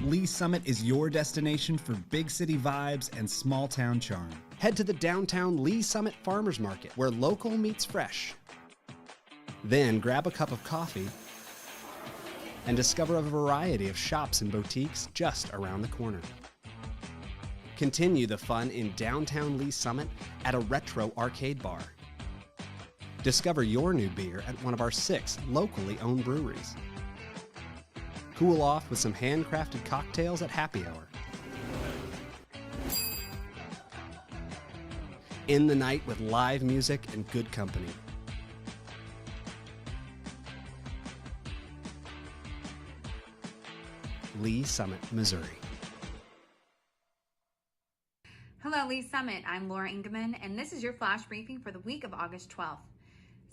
Lee Summit is your destination for big city vibes and small town charm. Head to the downtown Lee Summit Farmers Market, where local meets fresh. Then grab a cup of coffee and discover a variety of shops and boutiques just around the corner. Continue the fun in downtown Lee Summit at a retro arcade bar. Discover your new beer at one of our 6 locally owned breweries. Cool off with some handcrafted cocktails at happy hour. End the night with live music and good company. Lee Summit, Missouri. Hello, Lee Summit. I'm Laura Ingeman, and this is your flash briefing for the week of August 12th.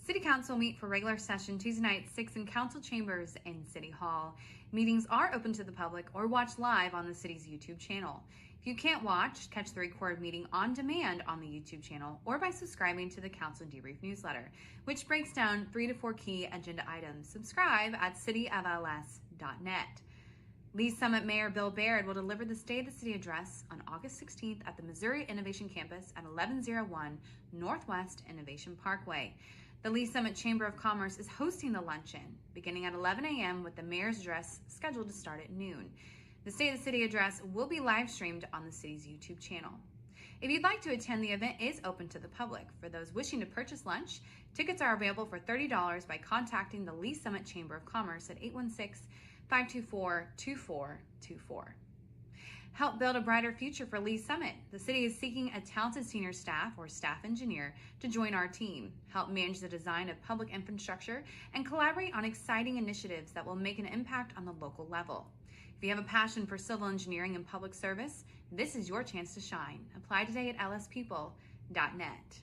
City Council meet for regular session Tuesday night at 6 in Council Chambers in City Hall. Meetings are open to the public or watch live on the city's YouTube channel. If you can't watch, catch the recorded meeting on demand on the YouTube channel or by subscribing to the Council Debrief newsletter, which breaks down 3 to 4 key agenda items. Subscribe at cityofls.net. Lee Summit Mayor Bill Baird will deliver the State of the City address on August 16th at the Missouri Innovation Campus at 1101 Northwest Innovation Parkway. The Lee Summit Chamber of Commerce is hosting the luncheon, beginning at 11 a.m. with the mayor's address scheduled to start at noon. The State of the City address will be live streamed on the city's YouTube channel. If you'd like to attend, the event is open to the public. For those wishing to purchase lunch, tickets are available for $30 by contacting the Lee Summit Chamber of Commerce at 816-524-2424. Help build a brighter future for Lee Summit. The city is seeking a talented senior staff or staff engineer to join our team, help manage the design of public infrastructure, and collaborate on exciting initiatives that will make an impact on the local level. If you have a passion for civil engineering and public service, this is your chance to shine. Apply today at lspeople.net.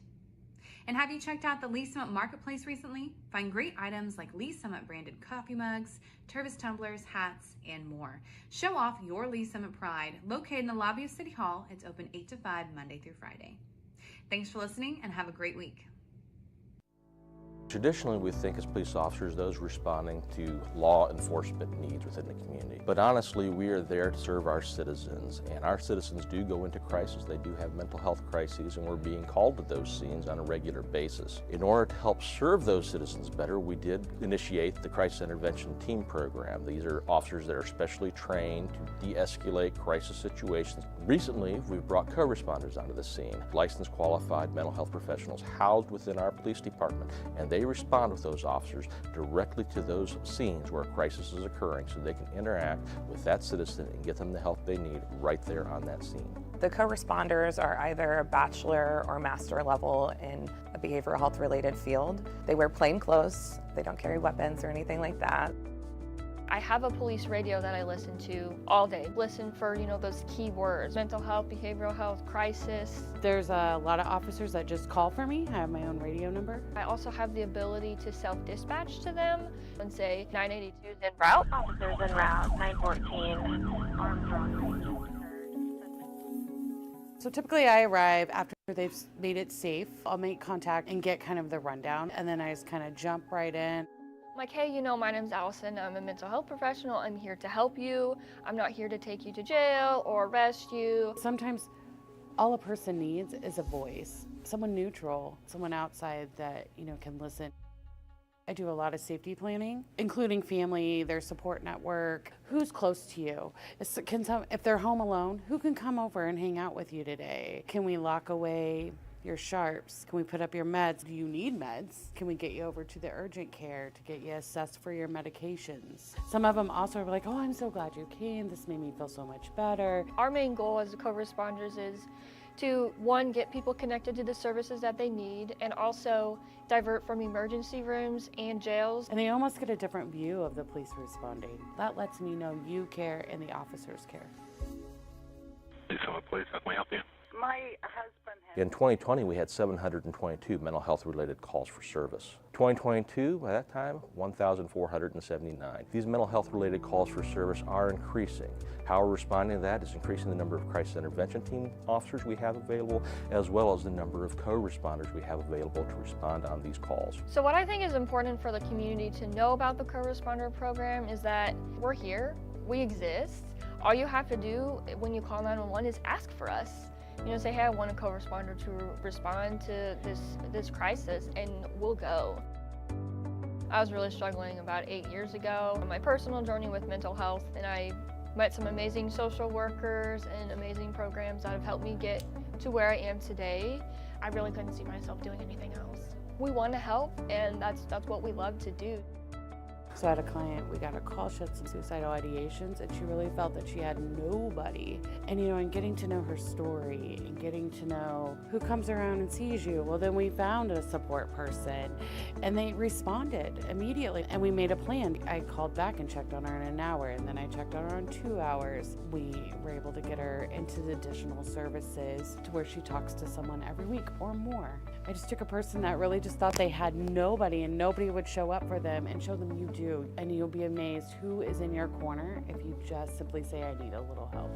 And have you checked out the Lee Summit Marketplace recently? Find great items like Lee Summit branded coffee mugs, Tervis tumblers, hats, and more. Show off your Lee Summit pride. Located in the lobby of City Hall, it's open 8 to 5 Monday through Friday. Thanks for listening and have a great week. Traditionally, we think as police officers, those responding to law enforcement needs within the community. But honestly, we are there to serve our citizens, and our citizens do go into crisis. They do have mental health crises, and we're being called to those scenes on a regular basis. In order to help serve those citizens better, we did initiate the Crisis Intervention Team Program. These are officers that are specially trained to de-escalate crisis situations. Recently, we've brought co-responders onto the scene, licensed qualified mental health professionals housed within our police department, and they respond with those officers directly to those scenes where a crisis is occurring so they can interact with that citizen and get them the help they need right there on that scene. The co-responders are either a bachelor or master level in a behavioral health related field. They wear plain clothes, they don't carry weapons or anything like that. I have a police radio that I listen to all day. Listen for, those key words: mental health, behavioral health, crisis. There's a lot of officers that just call for me. I have my own radio number. I also have the ability to self-dispatch to them and say 982 is en route. Officers en route, 914, Armstrong. So typically I arrive after they've made it safe. I'll make contact and get kind of the rundown, and then I just kind of jump right in. Like, hey, my name's Allison. I'm a mental health professional. I'm here to help you. I'm not here to take you to jail or arrest you. Sometimes all a person needs is a voice, someone neutral, someone outside that, can listen. I do a lot of safety planning, including family, their support network, who's close to you. If they're home alone, who can come over and hang out with you today? Can we lock away your sharps? Can we put up your meds? Do you need meds? Can we get you over to the urgent care to get you assessed for your medications? Some of them also are like, oh, I'm so glad you came. This made me feel so much better. Our main goal as co-responders is to, one, get people connected to the services that they need, and also divert from emergency rooms and jails. And they almost get a different view of the police responding. That lets me know you care and the officers care. Please, how can we help you? My husband has... In 2020, we had 722 mental health related calls for service. 2022, by that time, 1,479. These mental health related calls for service are increasing. How we're responding to that is increasing the number of crisis intervention team officers we have available, as well as the number of co-responders we have available to respond on these calls. So what I think is important for the community to know about the co-responder program is that we're here, we exist. All you have to do when you call 911 is ask for us. You know, say, hey, I want a co-responder to respond to this crisis, and we'll go. I was really struggling about 8 years ago on my personal journey with mental health, and I met some amazing social workers and amazing programs that have helped me get to where I am today. I really couldn't see myself doing anything else. We want to help, and that's what we love to do. So I had a client, we got a call, she had some suicidal ideations, and she really felt that she had nobody. And you know, and getting to know her story and getting to know who comes around and sees you, well then we found a support person and they responded immediately. And we made a plan. I called back and checked on her in an hour, and then I checked on her in 2 hours. We were able to get her into the additional services to where she talks to someone every week or more. I just took a person that really just thought they had nobody and nobody would show up for them, and show them you do. And you'll be amazed who is in your corner if you just simply say, I need a little help.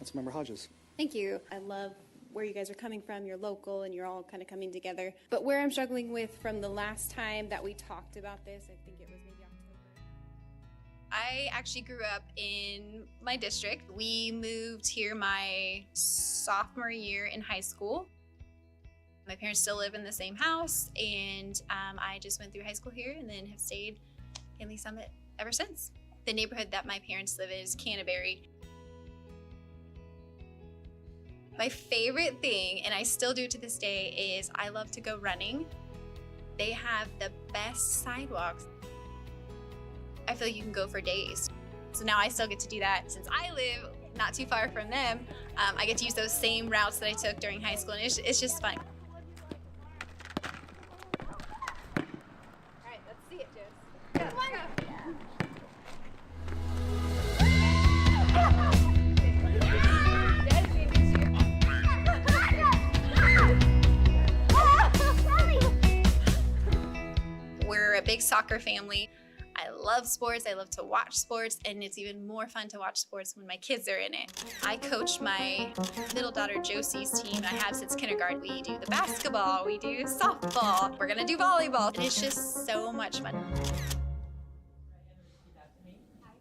Councilmember Hodges. Thank you. I love where you guys are coming from. You're local and you're all kind of coming together. But where I'm struggling with from the last time that we talked about this, I think it was maybe October. I actually grew up in my district. We moved here my sophomore year in high school. My parents still live in the same house, and I just went through high school here and then have stayed in Lee Summit ever since. The neighborhood that my parents live in is Canterbury. My favorite thing, and I still do to this day, is I love to go running. They have the best sidewalks. I feel like you can go for days. So now I still get to do that. Since I live not too far from them, I get to use those same routes that I took during high school, and it's just fun. All right, let's see it, Jess. Come on. We're a big soccer family. I love sports, I love to watch sports, and it's even more fun to watch sports when my kids are in it. I coach my little daughter Josie's team. I have since kindergarten. We do the basketball, we do softball, we're gonna do volleyball, and it's just so much fun. I,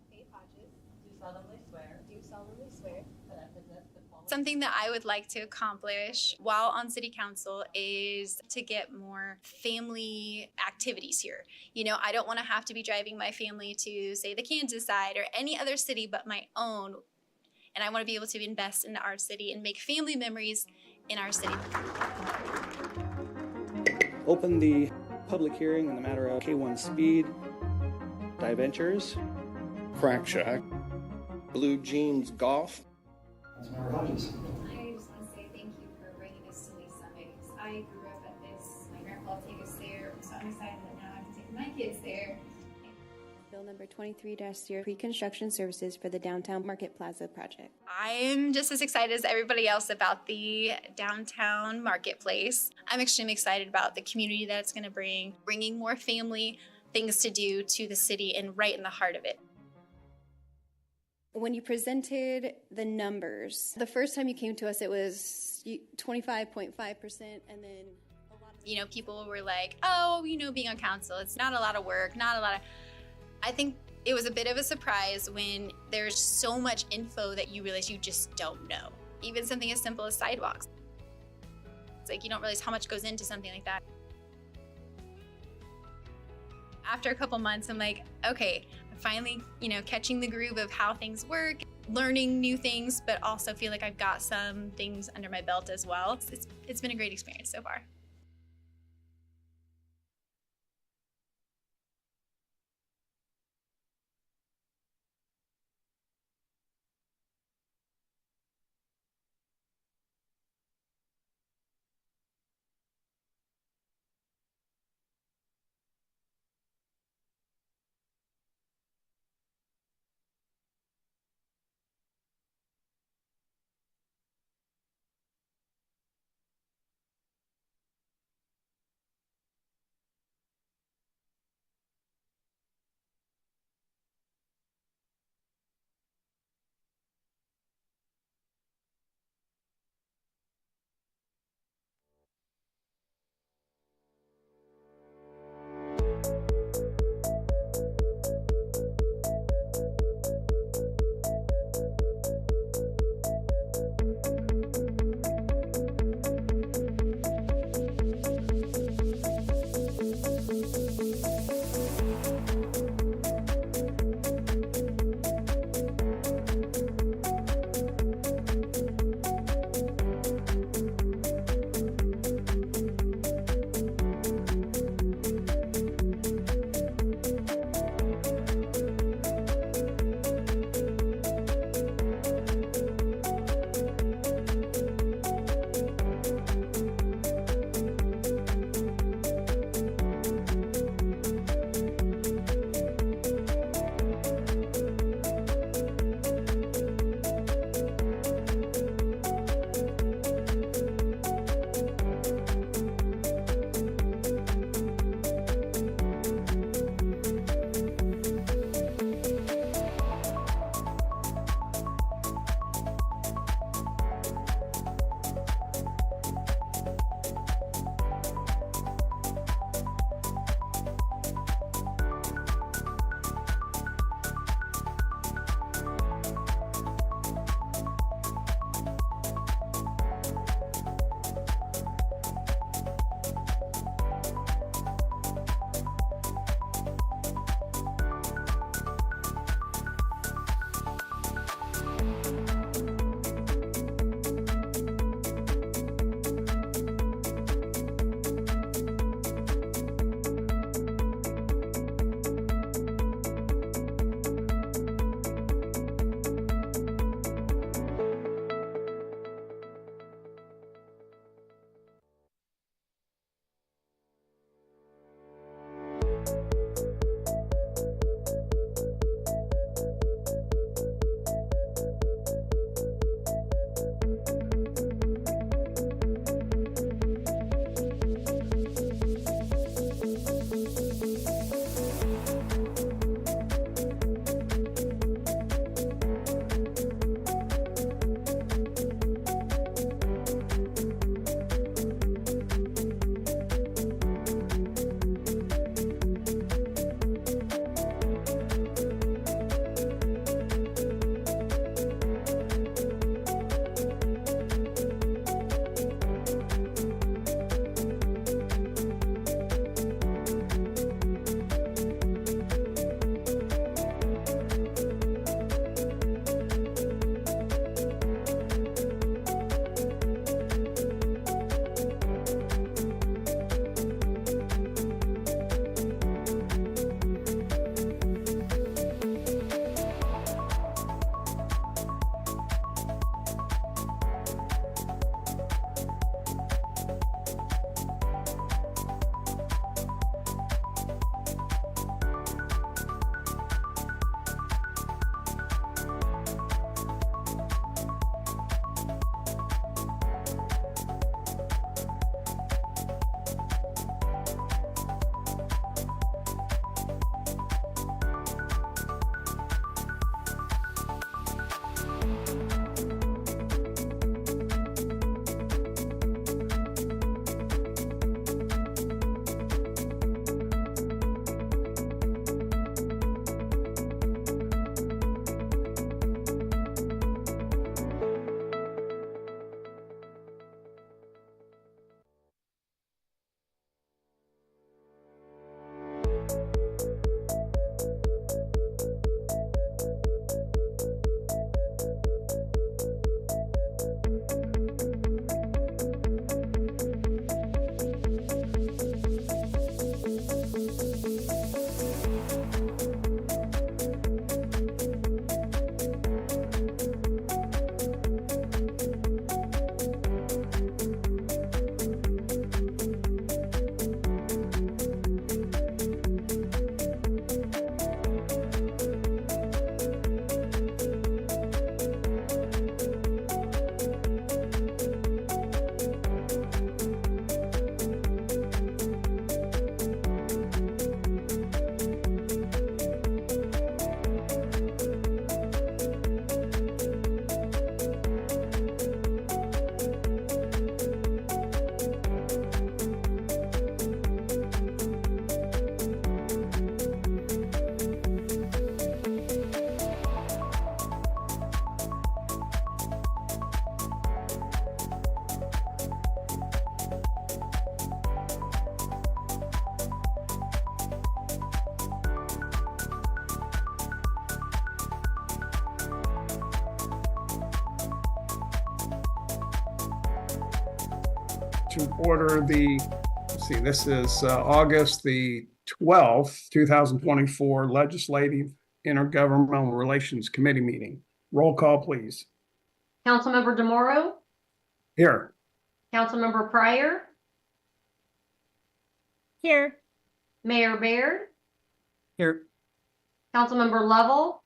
Faith Hodges, do solemnly swear that I possess the qualities. Something that I would like to accomplish while on City Council is to get more family activities here. You know, I don't want to have to be driving my family to, say, the Kansas side or any other city but my own. And I want to be able to invest in our city and make family memories in our city. Open the Public hearing in the matter of K1 Speed, Diventures, Crack Shack, Blue Jeans Golf. Councilmember Hodges. I just want to say thank you for bringing this to Lee Summit. I grew up at this. My grandpa would take us there, so I'm excited that now I can take my kids there. Bill number 23-0, pre-construction services for the downtown Market Plaza project. I'm just as excited as everybody else about the downtown marketplace. I'm extremely excited about the community that it's going to bring, bringing more family things to do to the city and right in the heart of it. When you presented the numbers, the first time you came to us, it was 25.5%, and then people were like, oh, being on council, it's not a lot of work, not a lot of... I think it was a bit of a surprise when there's so much info that you realize you just don't know. Even something as simple as sidewalks. It's like you don't realize how much goes into something like that. After a couple months, I'm like, okay, I'm finally, catching the groove of how things work, learning new things, but also feel like I've got some things under my belt as well. It's been a great experience so far. to order the, let's see, this is August the 12th, 2024 Legislative Intergovernmental Relations Committee meeting. Roll call, please. Councilmember DeMoro, Here. Councilmember Pryor, Here. Mayor Baird, Here. Councilmember Lovell,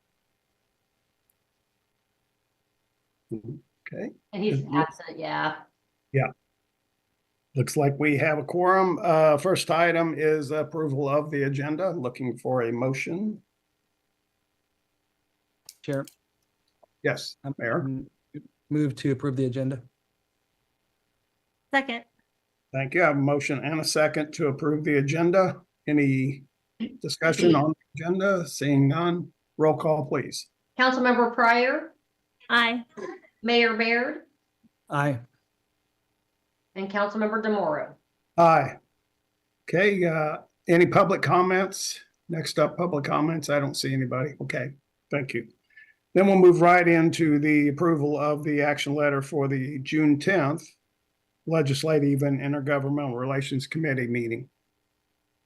Okay. and he's absent, yeah. Yeah. Looks like we have a quorum. First item is approval of the agenda. Looking for a motion. Chair. Yes, Mayor. Move to approve the agenda. Second. Thank you. I have a motion and a second to approve the agenda. Any discussion on the agenda? Seeing none, roll call, please. Councilmember Pryor, Aye. Mayor Baird, Aye. and Councilmember DeMoro. Aye. Okay, any public comments? Next up, public comments. I don't see anybody. Okay, thank you. Then we'll move right into the approval of the action letter for the June 10th Legislative and Intergovernmental Relations Committee meeting.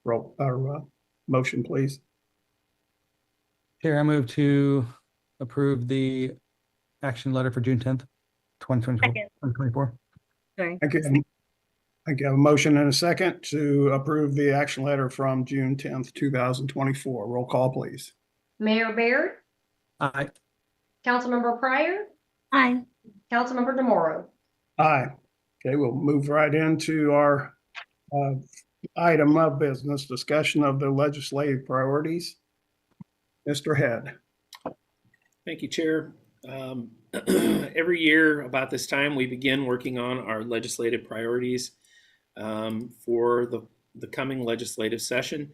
Roll or motion, please. Chair, I move to approve the action letter for June 10th, 2024. Sorry. Thank you. I have a motion and a second to approve the action letter from June 10th, 2024. Roll call, please. Mayor Baird, Aye. Councilmember Pryor, Aye. Councilmember DeMoro. Aye. Okay, we'll move right into our item of business, discussion of the legislative priorities. Mr. Head. Thank you, Chair. Every year about this time, we begin working on our legislative priorities for the coming legislative session.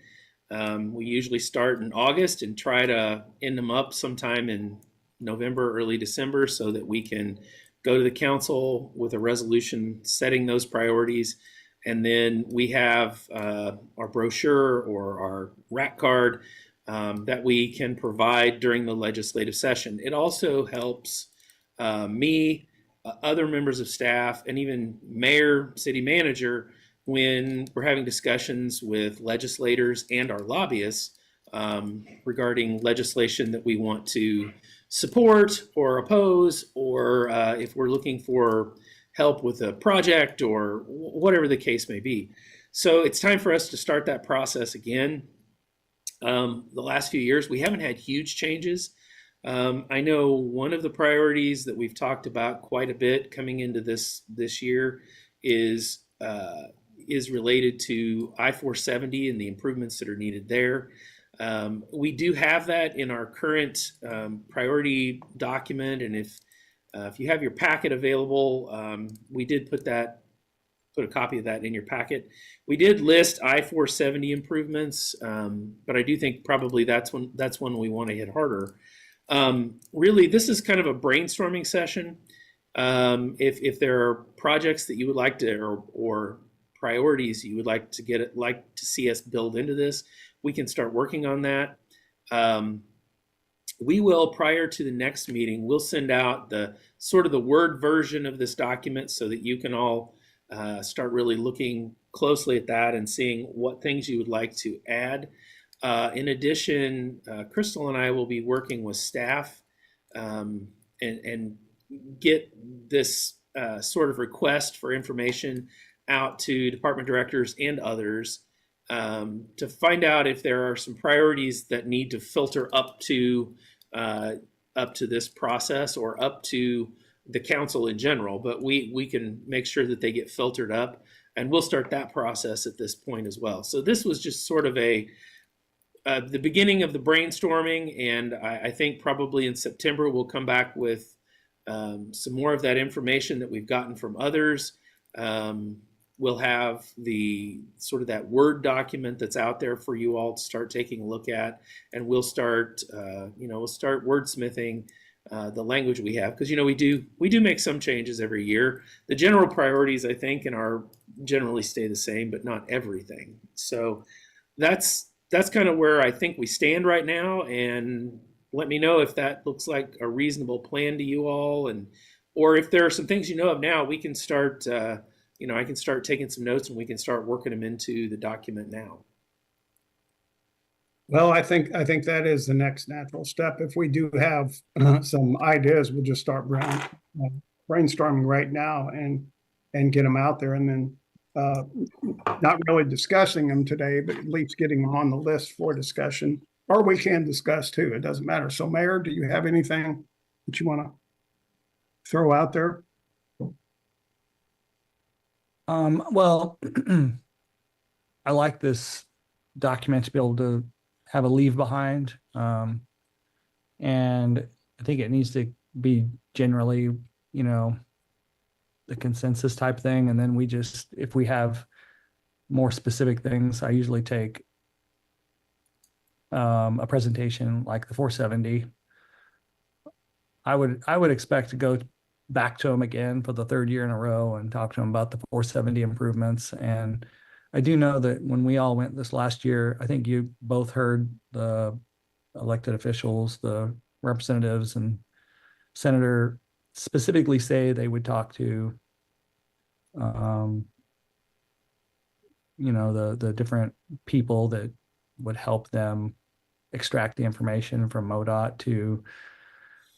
We usually start in August and try to end them up sometime in November, early December, so that we can go to the council with a resolution setting those priorities. And then we have our brochure or our rack card that we can provide during the legislative session. It also helps me, other members of staff, and even mayor, city manager when we're having discussions with legislators and our lobbyists regarding legislation that we want to support or oppose, or if we're looking for help with a project or whatever the case may be. So it's time for us to start that process again. The last few years, we haven't had huge changes. I know one of the priorities that we've talked about quite a bit coming into this year is related to I-470 and the improvements that are needed there. We do have that in our current priority document, and if you have your packet available, we did put a copy of that in your packet. We did list I-470 improvements, but I do think probably that's one we want to hit harder. Really, this is kind of a brainstorming session. If there are projects that you would like to, or priorities you would like to see us build into this, we can start working on that. We will, prior to the next meeting, we'll send out the Word version of this document so that you can all start really looking closely at that and seeing what things you would like to add. In addition, Crystal and I will be working with staff and get this sort of request for information out to department directors and others to find out if there are some priorities that need to filter up to this process or up to the council in general, but we can make sure that they get filtered up, and we'll start that process at this point as well. So this was just sort of the beginning of the brainstorming, and I think probably in September we'll come back with some more of that information that we've gotten from others. We'll have that Word document that's out there for you all to start taking a look at, and we'll start wordsmithing the language we have, because we do make some changes every year. The general priorities, I think, generally stay the same, but not everything. So that's kind of where I think we stand right now, and let me know if that looks like a reasonable plan to you all, or if there are some things of now, we can start I can start taking some notes and we can start working them into the document now. Well, I think that is the next natural step. If we do have some ideas, we'll just start brainstorming right now and get them out there, and then not really discussing them today, but at least getting them on the list for discussion, or we can discuss too. It doesn't matter. So, Mayor, do you have anything that you want to throw out there? Well, I like this document to be able to have a leave behind. And I think it needs to be generally, the consensus type thing. And then if we have more specific things, I usually take a presentation like the 470. I would expect to go back to them again for the third year in a row and talk to them about the 470 improvements. And I do know that when we all went this last year, I think you both heard the elected officials, the representatives and senator specifically say they would talk to, the different people that would help them extract the information from MoDOT to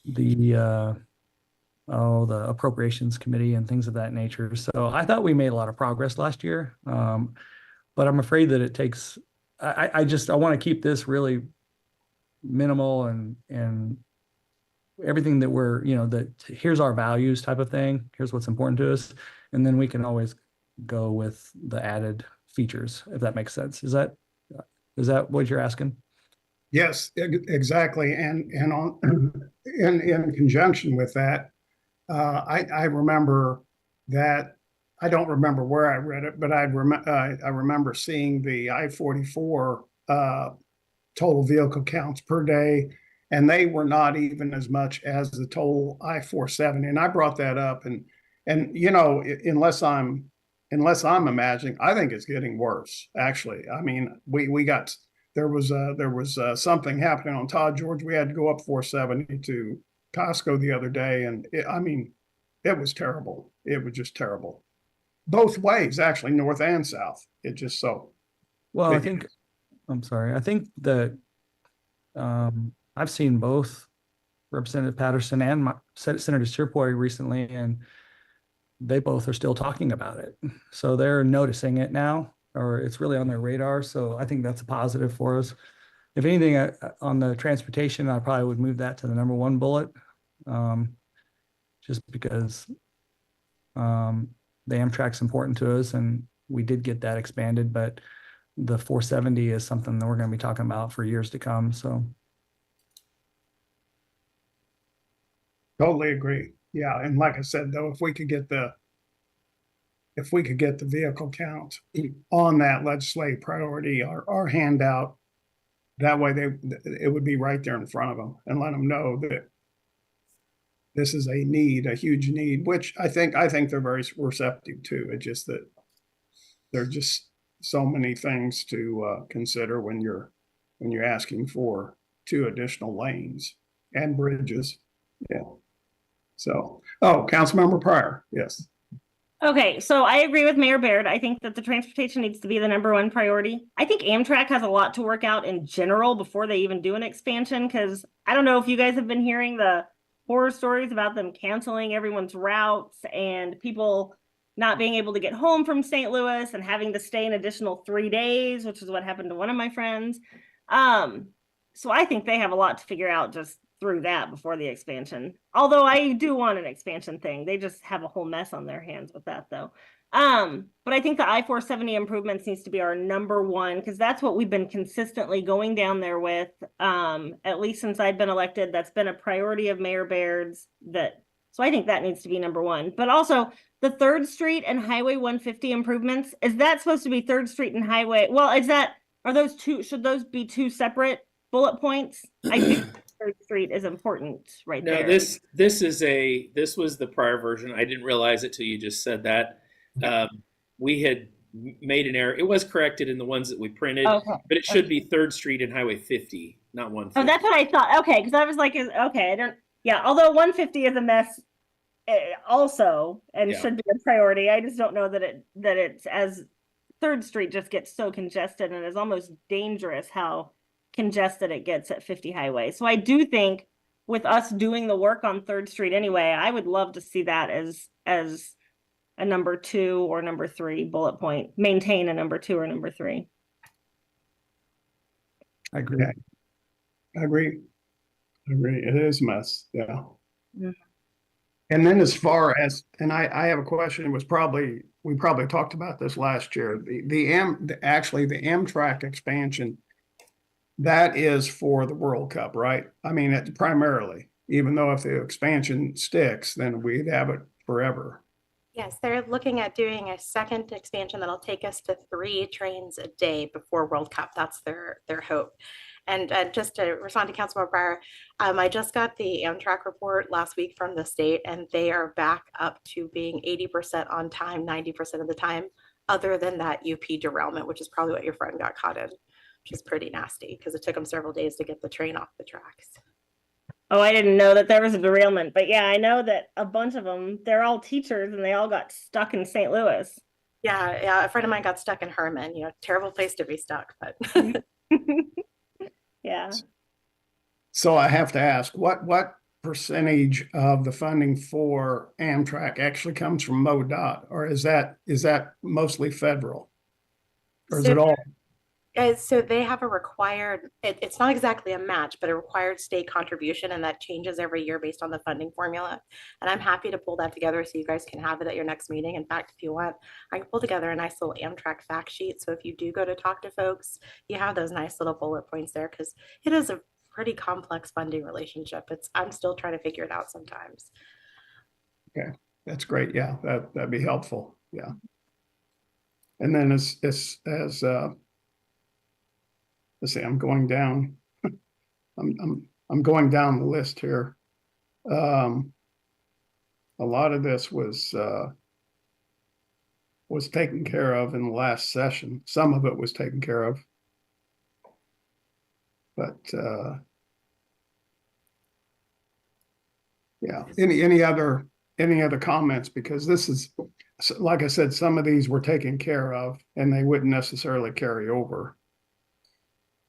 the appropriations committee and things of that nature. So I thought we made a lot of progress last year. But I'm afraid that it takes, I want to keep this really minimal and everything that we're, that here's our values type of thing. Here's what's important to us. And then we can always go with the added features, if that makes sense. Is that what you're asking? Yes, exactly. And in conjunction with that, I remember that, I don't remember where I read it, but I remember seeing the I-44 total vehicle counts per day, and they were not even as much as the total I-470. And I brought that up, and unless I'm imagining, I think it's getting worse. Actually, I mean, there was something happening on Todd George. We had to go up 470 to Costco the other day, and it was terrible. It was just terrible. Both ways, actually, north and south. It just so. Well, I think that I've seen both Representative Patterson and Senator Sirpoy recently, and they both are still talking about it. So they're noticing it now, or it's really on their radar. So I think that's a positive for us. If anything, on the transportation, I probably would move that to the number one bullet, just because the Amtrak's important to us, and we did get that expanded, but the 470 is something that we're going to be talking about for years to come. So totally agree. Yeah, and like I said, though, if we could get the vehicle count on that legislative priority, our handout, that way it would be right there in front of them, and let them know that this is a huge need, which I think they're very receptive to. It's just that there are just so many things to consider when you're asking for 2 additional lanes and bridges. Yeah. So, Councilmember Pryor, yes. Okay, so I agree with Mayor Baird. I think that the transportation needs to be the number one priority. I think Amtrak has a lot to work out in general before they even do an expansion, because I don't know if you guys have been hearing the horror stories about them canceling everyone's routes and people not being able to get home from St. Louis and having to stay an additional 3 days, which is what happened to one of my friends. So I think they have a lot to figure out just through that before the expansion. Although I do want an expansion thing. They just have a whole mess on their hands with that though. But I think the I-470 improvements needs to be our number one, because that's what we've been consistently going down there with, at least since I've been elected. That's been a priority of Mayor Baird's. So I think that needs to be number one. But also the 3rd Street and Highway 150 improvements, is that supposed to be 3rd Street and Highway? Well, should those be 2 separate bullet points? I think 3rd Street is important there. No, this was the prior version. I didn't realize it till you just said that. We had made an error. It was corrected in the ones that we printed, but it should be 3rd Street and Highway 50, not 150. Oh, that's what I thought. Okay, because I was like, okay, although 150 is a mess also and Yeah. should be a priority. I just don't know that it's as Third Street just gets so congested, and it's almost dangerous how congested it gets at 50 Highway. So I do think with us doing the work on Third Street anyway, I would love to see that as a number 2 or number 3 bullet point. Maintain a number 2 or number 3. I agree. I agree. It is a mess. Yeah. Mhm. And then as far as, and I have a question, we probably talked about this last year. Actually the Amtrak expansion, that is for the World Cup, right? I mean, it's primarily, even though if the expansion sticks, then we'd have it forever. Yes, they're looking at doing a second expansion that'll take us to 3 trains a day before World Cup. That's their hope. And just to respond to Councilmember Breyer, I just got the Amtrak report last week from the state, and they are back up to being 80% on time, 90% of the time, other than that UP derailment, which is probably what your friend got caught in, which is pretty nasty because it took them several days to get the train off the tracks. Oh, I didn't know that there was a derailment, but yeah, I know that a bunch of them, they're all teachers and they all got stuck in St. Louis. Yeah, a friend of mine got stuck in Herman, terrible place to be stuck, but yeah. So I have to ask, what percentage of the funding for Amtrak actually comes from MoDOT, or is that mostly federal? Or is it all? So they have a required, it's not exactly a match, but a required state contribution, and that changes every year based on the funding formula. And I'm happy to pull that together so you guys can have it at your next meeting. In fact, if you want, I can pull together a nice little Amtrak fact sheet. So if you do go to talk to folks, you have those nice little bullet points there, because it is a pretty complex funding relationship. I'm still trying to figure it out sometimes. Okay, that's great. Yeah, that'd be helpful. Yeah. And then as let's see, I'm going down. I'm going down the list here. A lot of this was taken care of in the last session. Some of it was taken care of, but yeah. Any other comments? Because this is, like I said, some of these were taken care of, and they wouldn't necessarily carry over.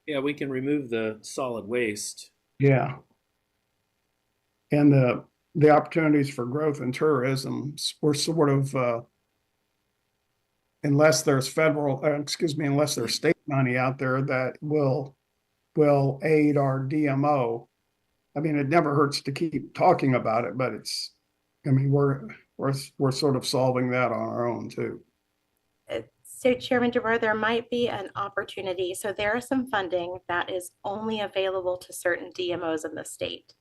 Yeah, we can remove the solid waste. Yeah. And the opportunities for growth in tourism were sort of, unless there's unless there's state money out there that will aid our DMO. I mean, it never hurts to keep talking about it, but we're sort of solving that on our own too. So Chairman DeVore, there might be an opportunity. So there is some funding that is only available to certain DMOs in the state.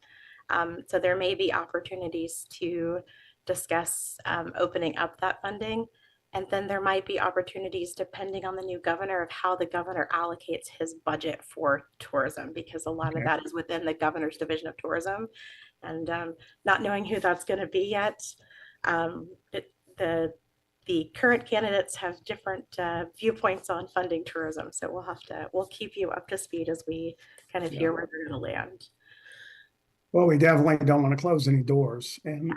So there may be opportunities to discuss opening up that funding. And then there might be opportunities depending on the new governor of how the governor allocates his budget for tourism, because a lot of that is within the governor's division of tourism. And not knowing who that's going to be yet, the current candidates have different viewpoints on funding tourism. So we'll keep you up to speed as we kind of hear where they're going to land. Well, we definitely don't want to close any doors, and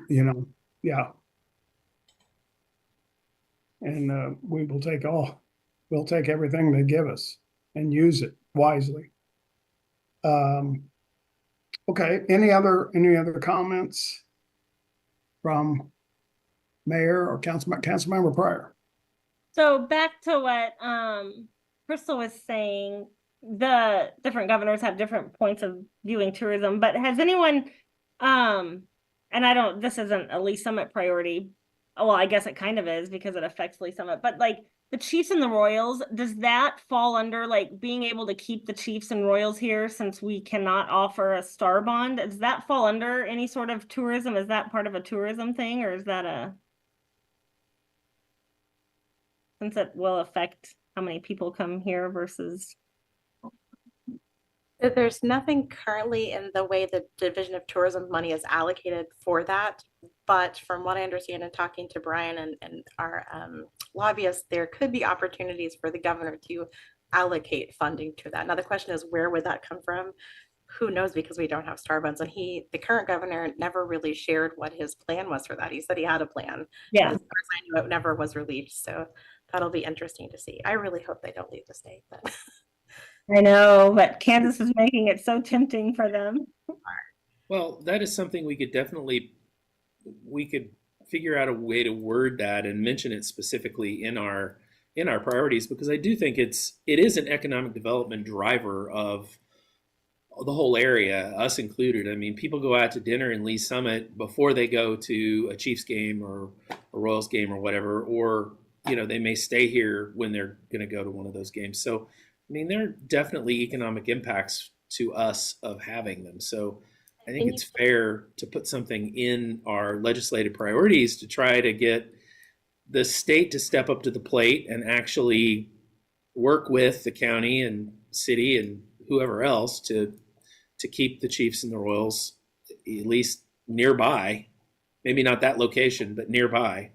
yeah. And we'll take everything they give us and use it wisely. Okay, any other comments from Mayor or Councilmember Pryor? So back to what Crystal was saying, the different governors have different points of viewing tourism, but has anyone, and this isn't a Lee Summit priority. Well, I guess it kind of is because it affects Lee Summit, but like the Chiefs and the Royals, does that fall under like being able to keep the Chiefs and Royals here since we cannot offer a star bond? Does that fall under any sort of tourism? Is that part of a tourism thing, or is that since it will affect how many people come here versus? There's nothing currently in the way the Division of Tourism money is allocated for that. But from what I understand and talking to Brian and our lobbyists, there could be opportunities for the governor to allocate funding to that. Now the question is, where would that come from? who knows, because we don't have star buns. And the current governor never really shared what his plan was for that. He said he had a plan. Yeah. As far as I knew, it never was released. So that'll be interesting to see. I really hope they don't leave the state. But I know, but Kansas is making it so tempting for them. Well, that is something we could figure out a way to word that and mention it specifically in our priorities, because I do think it is an economic development driver of the whole area, us included. I mean, people go out to dinner in Lee Summit before they go to a Chiefs game or a Royals game or whatever, or they may stay here when they're going to go to one of those games. So, I mean, there are definitely economic impacts to us of having them. So I think it's fair to put something in our legislative priorities to try to get the state to step up to the plate and actually work with the county and city and whoever else to keep the Chiefs and the Royals at least nearby. Maybe not that location, but nearby.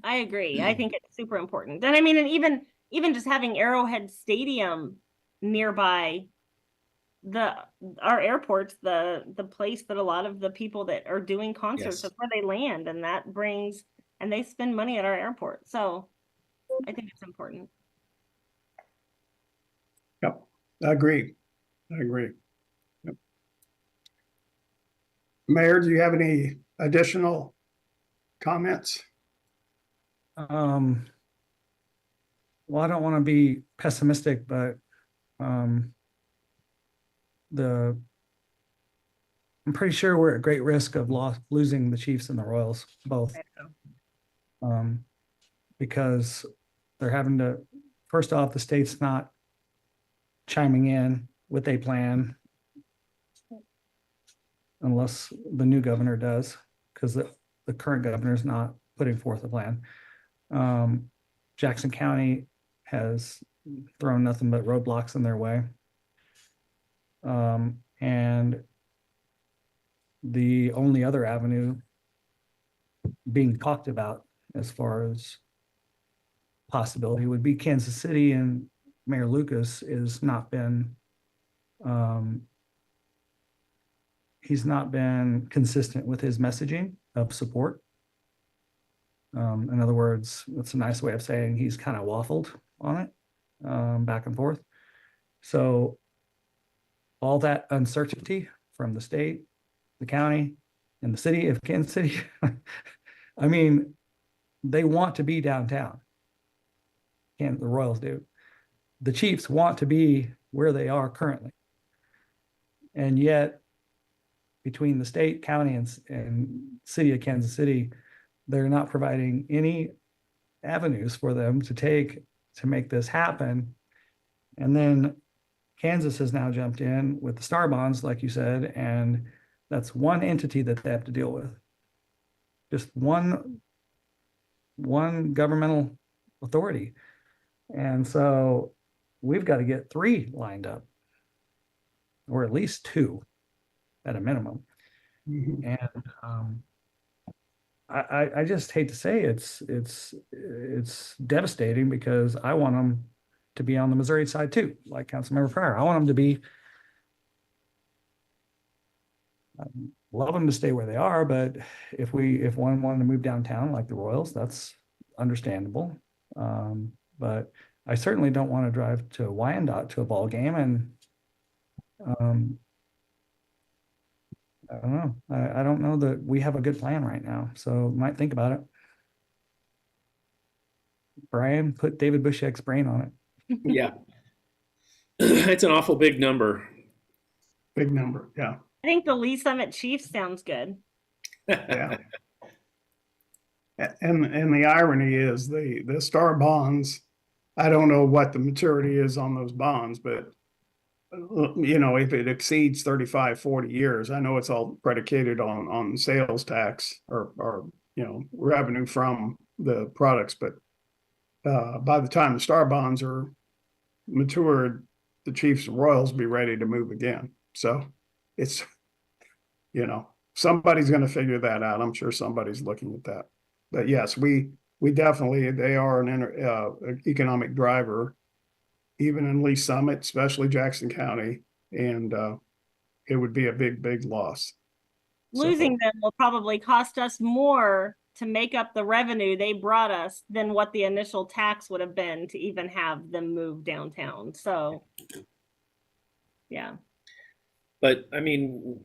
I agree. I think it's super important. And I mean, and even just having Arrowhead Stadium nearby our airport's the place that a lot of the people that are doing concerts, that's where they land, and and they spend money at our airport. So I think it's important. Yep, I agree. Yep. Mayor, do you have any additional comments? Well, I don't want to be pessimistic, but I'm pretty sure we're at great risk of losing the Chiefs and the Royals both, because they're having to. First off, the state's not chiming in with a plan unless the new governor does, because the current governor is not putting forth a plan. Jackson County has thrown nothing but roadblocks in their way. And the only other avenue being talked about as far as possibility would be Kansas City, and Mayor Lucas has not been he's not been consistent with his messaging of support. In other words, that's a nice way of saying he's kind of waffled on it, back and forth. So all that uncertainty from the state, the county, and the city of Kansas City, I mean, they want to be downtown. The Royals do. The Chiefs want to be where they are currently. And yet, between the state, county, and city of Kansas City, they're not providing any avenues for them to take to make this happen. And then Kansas has now jumped in with the star bonds, like you said, and that's one entity that they have to deal with. Just one governmental authority. And so we've got to get 3 lined up, or at least 2 at a minimum. Mm-hmm. And I just hate to say it's devastating, because I want them to be on the Missouri side too, like Councilmember Pryor. I want them to be, love them to stay where they are, but if one wanted to move downtown like the Royals, that's understandable. But I certainly don't want to drive to Wyandotte to a ball game, and I don't know. I don't know that we have a good plan right now, so might think about it. Brian, put David Bushek's brain on it. Yeah. It's an awful big number. Big number, yeah. I think the Lee Summit Chiefs sounds good. Yeah. And the irony is the star bonds, I don't know what the maturity is on those bonds, but if it exceeds 35, 40 years, I know it's all predicated on sales tax or revenue from the products, but by the time the star bonds are matured, the Chiefs and Royals will be ready to move again. So it's, somebody's going to figure that out. I'm sure somebody's looking at that. But yes, we definitely, they are an economic driver, even in Lee Summit, especially Jackson County. And it would be a big, big loss. Losing them will probably cost us more to make up the revenue they brought us than what the initial tax would have been to even have them move downtown. So, yeah. But I mean,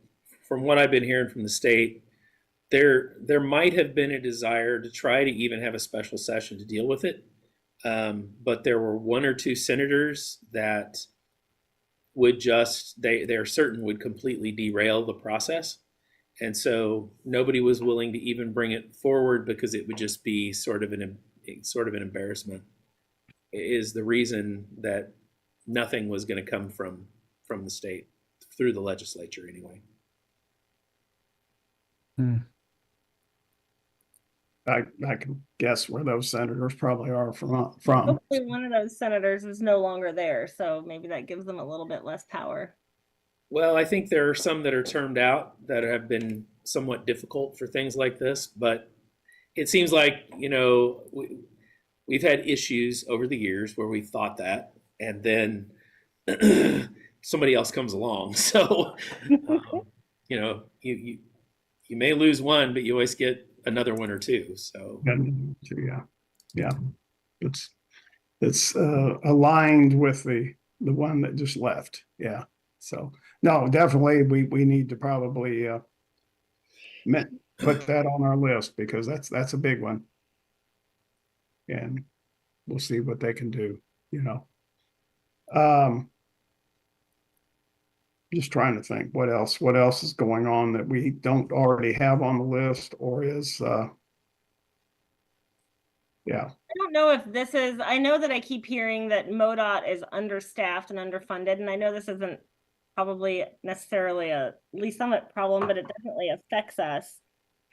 from what I've been hearing from the state, there might have been a desire to try to even have a special session to deal with it. But there were one or two senators that would just, they're certain would completely derail the process. And so nobody was willing to even bring it forward because it would just be sort of an embarrassment, is the reason that nothing was going to come from the state through the legislature anyway. I can guess where those senators probably are from. Hopefully one of those senators is no longer there, so maybe that gives them a little bit less power. Well, I think there are some that are termed out that have been somewhat difficult for things like this, but it seems like, you know, we've had issues over the years where we thought that, and then somebody else comes along. So, you know, you may lose one, but you always get another one or two. So, yeah, it's aligned with the one that just left. Yeah. So no, definitely we need to probably put that on our list because that's a big one. And we'll see what they can do, you know. Just trying to think what else is going on that we don't already have on the list or is yeah. I don't know if this is, I know that I keep hearing that MoDOT is understaffed and underfunded, and I know this isn't probably necessarily a Lee Summit problem, but it definitely affects us.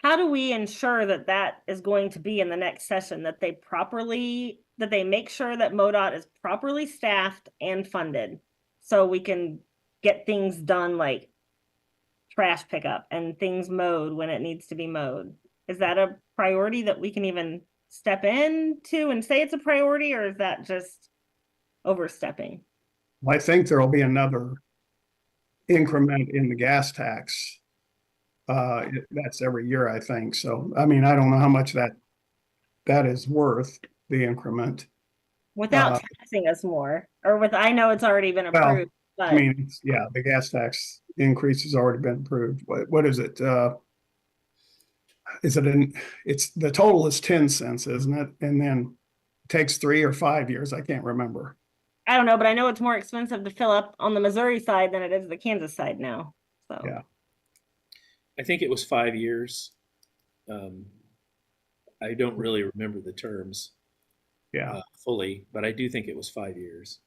How do we ensure that that is going to be in the next session, that they make sure that MoDOT is properly staffed and funded so we can get things done like trash pickup and things mowed when it needs to be mowed? Is that a priority that we can even step into and say it's a priority, or is that just overstepping? Well, I think there'll be another increment in the gas tax. That's every year, I think. So, I mean, I don't know how much that is worth, the increment. Without taxing us more, or I know it's already been approved. But I mean, yeah, the gas tax increase has already been approved. What is it? It's the total is 10 cents, isn't it? And then it takes 3 or 5 years. I can't remember. I don't know, but I know it's more expensive to fill up on the Missouri side than it is the Kansas side now. So yeah, I think it was 5 years. I don't really remember the terms fully, but I do think it was 5 years.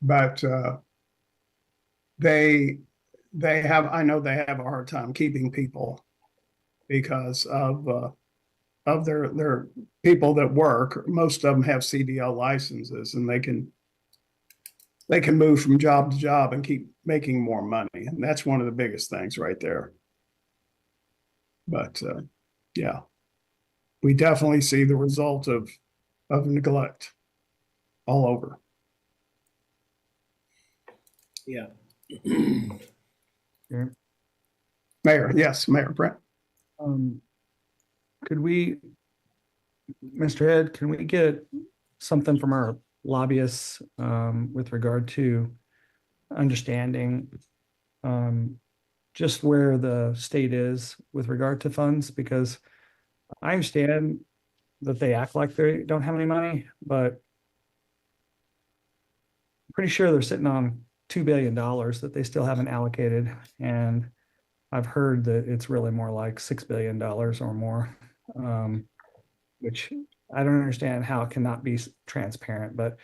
But they have, I know they have a hard time keeping people because of their people that work. Most of them have CDL licenses and they can move from job to job and keep making more money. And that's one of the biggest things right there. But yeah, we definitely see the result of neglect all over. Yeah. Mayor, yes, Mayor Brent. Could we, Mr. Head, can we get something from our lobbyists with regard to understanding just where the state is with regard to funds? Because I understand that they act like they don't have any money, but I'm pretty sure they're sitting on $2 billion that they still haven't allocated. And I've heard that it's really more like $6 billion or more, which I don't understand how it cannot be transparent, but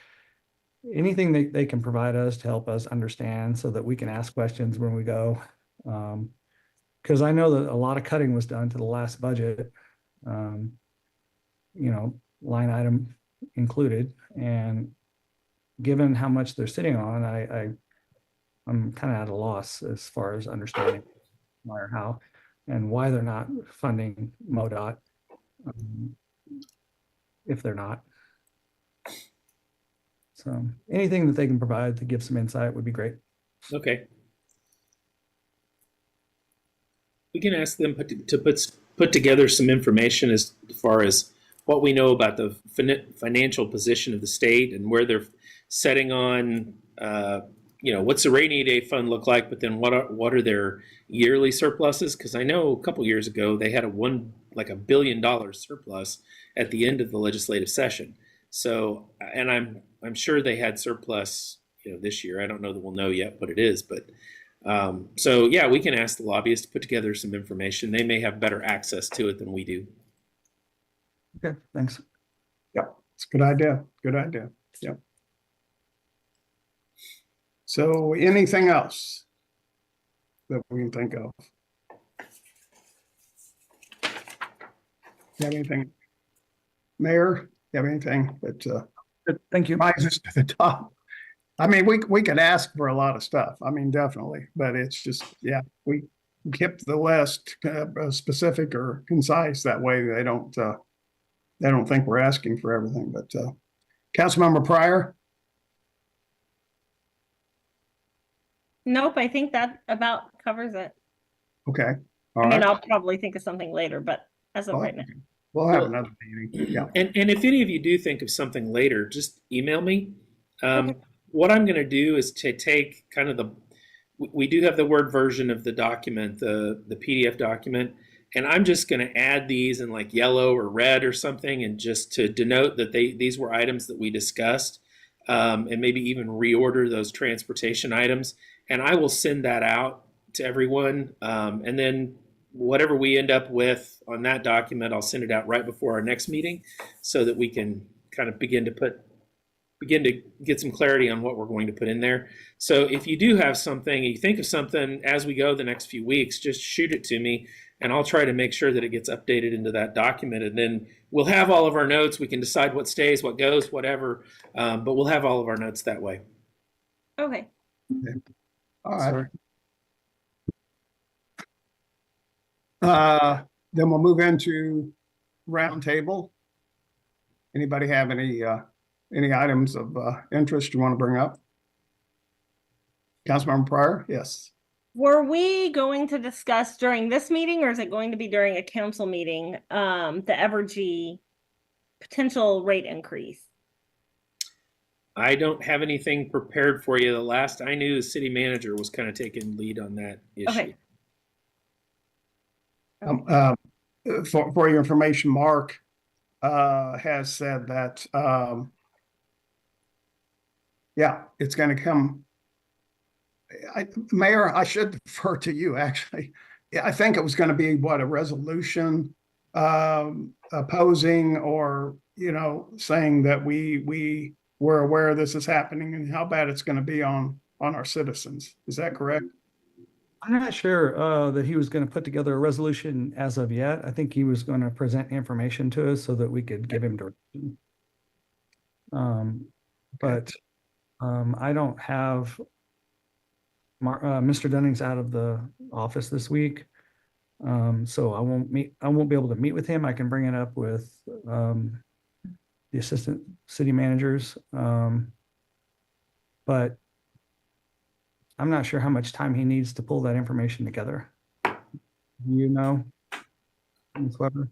anything they can provide us to help us understand so that we can ask questions when we go. Because I know that a lot of cutting was done to the last budget, line item included. And given how much they're sitting on, I'm kind of at a loss as far as understanding why or how and why they're not funding MoDOT if they're not. So anything that they can provide to give some insight would be great. Okay. We can ask them to put together some information as far as what we know about the financial position of the state and where they're setting on, what's the rainy day fund look like, but then what are their yearly surpluses? Because I know a couple years ago they had $1 billion surplus at the end of the legislative session. So, and I'm sure they had surplus, this year. I don't know that we'll know yet what it is, but so yeah, we can ask the lobbyists to put together some information. They may have better access to it than we do. Okay, thanks. Yep, it's a good idea. Good idea. Yep. So anything else that we can think of? You have anything? Mayor, you have anything that thank you. rises to the top? I mean, we could ask for a lot of stuff. I mean, definitely, but it's just, yeah, we kept the list specific or concise. That way they don't think we're asking for everything. But Councilmember Pryor? Nope, I think that about covers it. Okay. I mean, I'll probably think of something later, but as of right now. We'll have another meeting. Yeah. And if any of you do think of something later, just email me. Okay. What I'm going to do is to take kind of we do have the Word version of the document, the PDF document, and I'm just going to add these in like yellow or red or something, and just to denote that these were items that we discussed, and maybe even reorder those transportation items. And I will send that out to everyone. And then whatever we end up with on that document, I'll send it out right before our next meeting so that we can kind of begin to get some clarity on what we're going to put in there. So if you do have something, you think of something as we go the next few weeks, just shoot it to me and I'll try to make sure that it gets updated into that document. And then we'll have all of our notes. We can decide what stays, what goes, whatever. But we'll have all of our notes that way. Okay. All right. Then we'll move into roundtable. Anybody have any items of interest you want to bring up? Councilmember Pryor? Yes. Were we going to discuss during this meeting, or is it going to be during a council meeting, the Evergy potential rate increase? I don't have anything prepared for you. The last I knew, the city manager was kind of taking lead on that issue. Okay. For your information, Mark has said that, yeah, it's going to come. Mayor, I should defer to you, actually. I think it was going to be, what, a resolution opposing or, saying that we were aware this is happening and how bad it's going to be on our citizens. Is that correct? I'm not sure that he was going to put together a resolution as of yet. I think he was going to present information to us so that we could give him direction. But I don't have Mr. Dunning's out of the office this week, so I won't be able to meet with him. I can bring it up with the assistant city managers, but I'm not sure how much time he needs to pull that information together. Ms. Weber?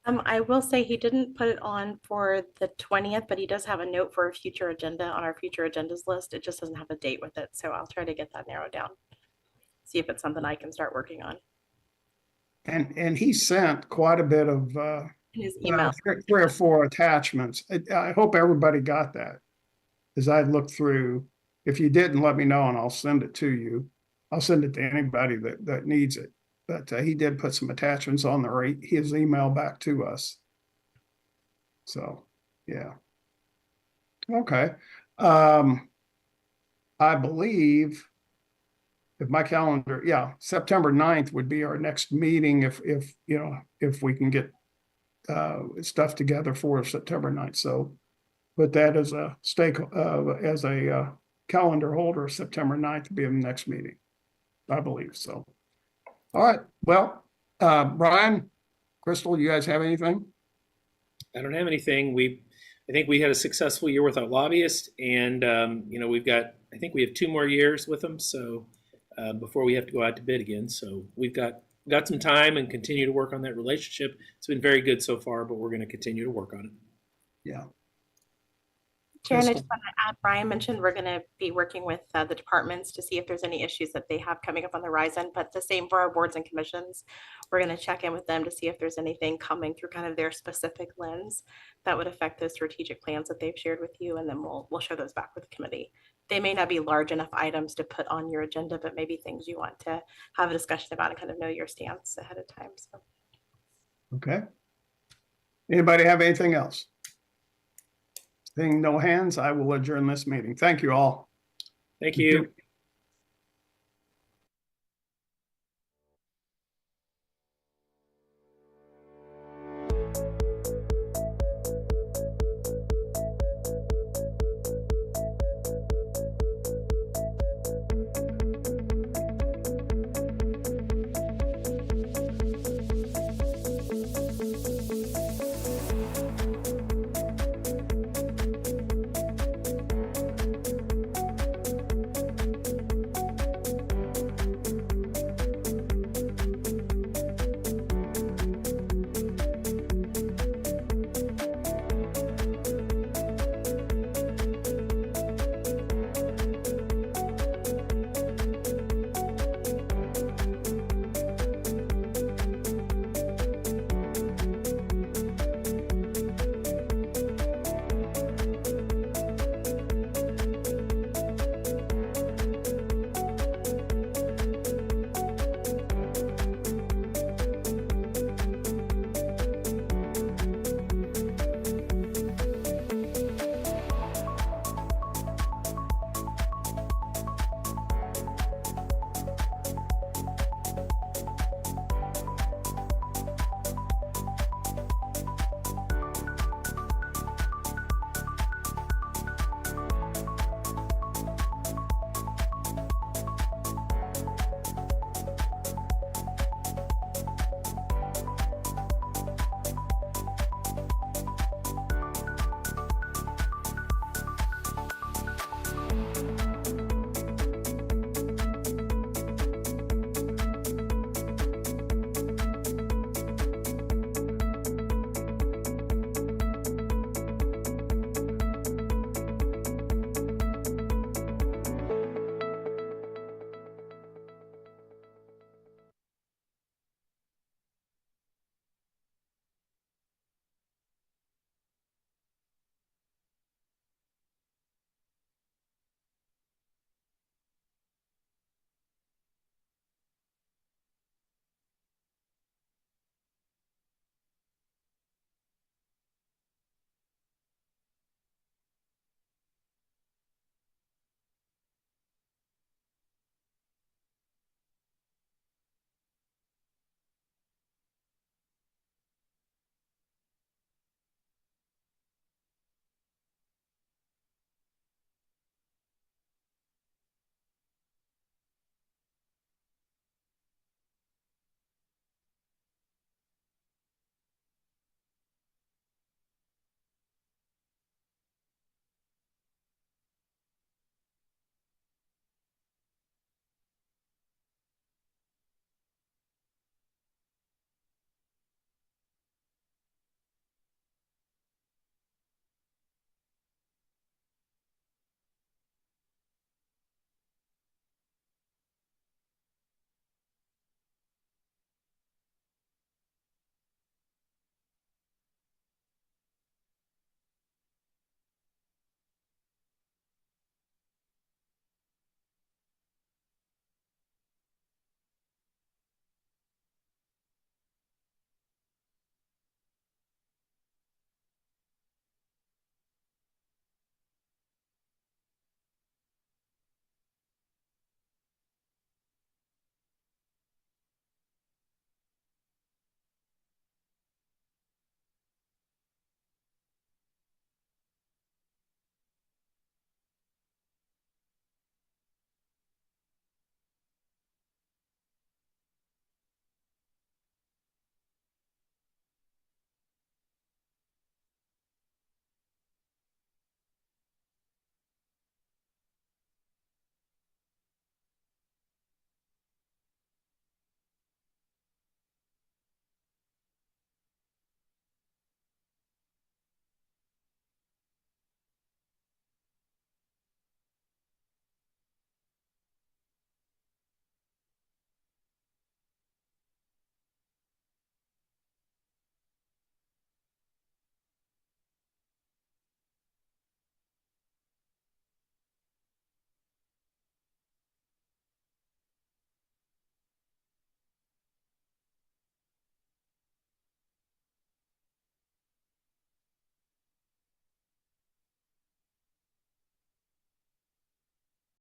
I will say he didn't put it on for the 20th, but he does have a note for a future agenda on our future agendas list. It just doesn't have a date with it. So I'll try to get that narrowed down. See if it's something I can start working on. And he sent quite a bit of in his email. 3 or 4 attachments. I hope everybody got that. As I looked through, if you didn't, let me know and I'll send it to you. I'll send it to anybody that needs it. But he did put some attachments on his email back to us. So, yeah. Okay. I believe if my calendar, yeah, September 9th would be our next meeting if we can get stuff together for September 9th. So put that as a calendar holder, September 9th to be the next meeting. I believe so. All right. Well, Brian, Crystal, you guys have anything? I don't have anything. I think we had a successful year with our lobbyists, and I think we have 2 more years with them. So before we have to go out to bid again, so we've got some time and continue to work on that relationship. It's been very good so far, but we're going to continue to work on it. Yeah. Chair, and I just want to add, Brian mentioned we're going to be working with the departments to see if there's any issues that they have coming up on the horizon, but the same for our boards and commissions. We're going to check in with them to see if there's anything coming through kind of their specific lens that would affect those strategic plans that they've shared with you, and then we'll show those back with the committee. They may not be large enough items to put on your agenda, but maybe things you want to have a discussion about and kind of know your stance ahead of time. So. Okay. Anybody have anything else? Seeing no hands, I will adjourn this meeting. Thank you all. Thank you.